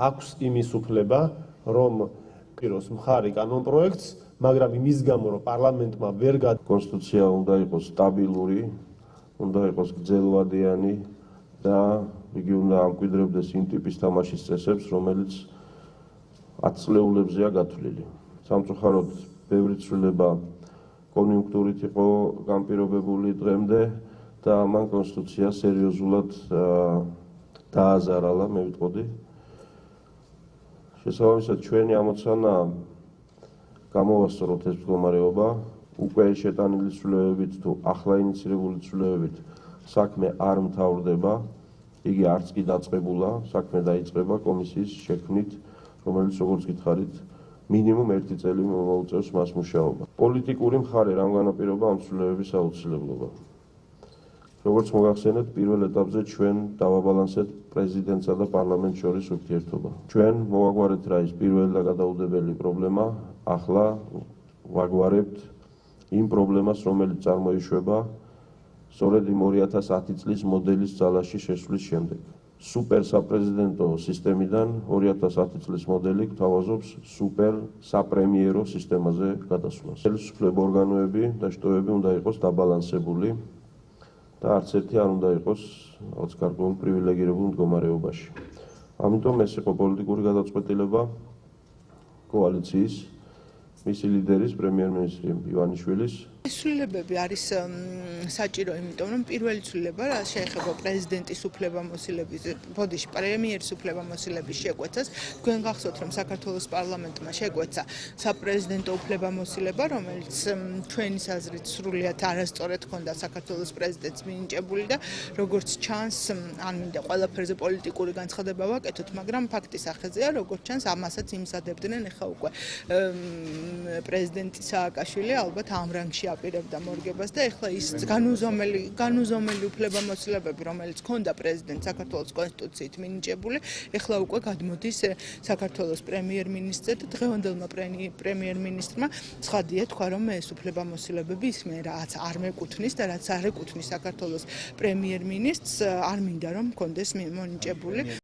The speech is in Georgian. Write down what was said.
აქვს იმის უფლება, რომ პიროს მხარი კანონპროექტს, მაგრამ იმის გამო, რომ პარლამენტმა ვერ კონსტიტუცია უნდა იყოს სტაბილური, უნდა იყოს გრძელვადიანი და იგი უნდა ამკვიდრებდეს იმ ტიპის თამაშის წესებს, რომელიც 10 წლეულებზეა გათვლილი. სამწუხაროდ, ბევრი ცვლილება კონიუნქტურით იყო განპირობებული დღემდე და ამან კონსტიტუცია სერიოზულად დააზარალა, მე ვიტყოდი. შესაბამისად, ჩვენი ამოცანა გამოვასწოროთ ეს მდგომარეობა, უკვე შეტანილი ცვლილებებით თუ ახლა ინიცირებული ცვლილებებით საქმე არ მთავრდება, იგი არც კი დაწყებულა, საქმე დაიწყება კომისიის შექმნით, რომელიც როგორც გითხარით, მინიმუმ 1 წელი მოუწევს მას მუშაობა. პოლიტიკური მხარე რამ განაპირობა ამ ცვლილებების აუცილებლობა. როგორც მოგახსენეთ, პირველ ეტაპზე ჩვენ დავაბალანსეთ პრეზიდენტსა და პარლამენტს შორის ურთიერთობა. ჩვენ მოვაგვარეთ რა ის პირველი და გადაუდებელი პრობლემა, ახლა ვაგვარებთ იმ პრობლემას, რომელიც წარმოიშვება სწორედ იმ 2010 წლის მოდელის ძალაში შესვლის შემდეგ. სუპერ საპრეზიდენტო სისტემიდან 2010 წლის მოდელი გვთავაზობს სუპერ საპრემიერო სისტემაზე გადასვლას. ხელისუფლება ორგანოები და შტოები უნდა იყოს დაბალანსებული და არც ერთი არ უნდა იყოს რაღაც გარკვეულ პრივილეგირებულ მდგომარეობაში. ამიტომ ეს იყო პოლიტიკური გადაწყვეტილება კოალიციის, მისი ლიდერის პრემიერ-მინისტრი ივანიშვილის. ცვლილებები არის საჭირო, იმიტომ რომ პირველი ცვლილება რა შეეხება პრეზიდენტის უფლებამოსილების, ბოდიში პრემიერის უფლებამოსილების შეკვეცას, თქვენ გახსოვთ, რომ საქართველოს პარლამენტმა შეკვეცა საპრეზიდენტო უფლებამოსილება, რომელიც ჩვენი აზრით სრულიად არასწორად ჰქონდა საქართველოს პრეზიდენტს მინიჭებული და როგორც ჩანს, არ მინდა ყველაფერზე პოლიტიკური განცხადება ვაკეთოთ, მაგრამ ფაქტი სახეზეა, როგორც ჩანს, ამასაც იმზადებდნენ ახლა უკვე პრეზიდენტი სააკაშვილი ალბათ ამ რანგში აპირებდა მორგებას და ეხლა ის განუზომელი უფლებამოსილებები, რომელიც ჰქონდა პრეზიდენტს საქართველოს კონსტიტუციით მინიჭებული, ეხლა უკვე გადმოდის საქართველოს პრემიერ-მინისტრზე და დღევანდელმა პრემიერ-მინისტრმა ცხადია თქვა, რომ ეს უფლებამოსილებები ისმე რაც არ მეკუთვნის და რაც არ ეკუთვნის საქართველოს პრემიერ-მინისტრს, არ მინდა რომ ჰქონდეს მონიჭებული.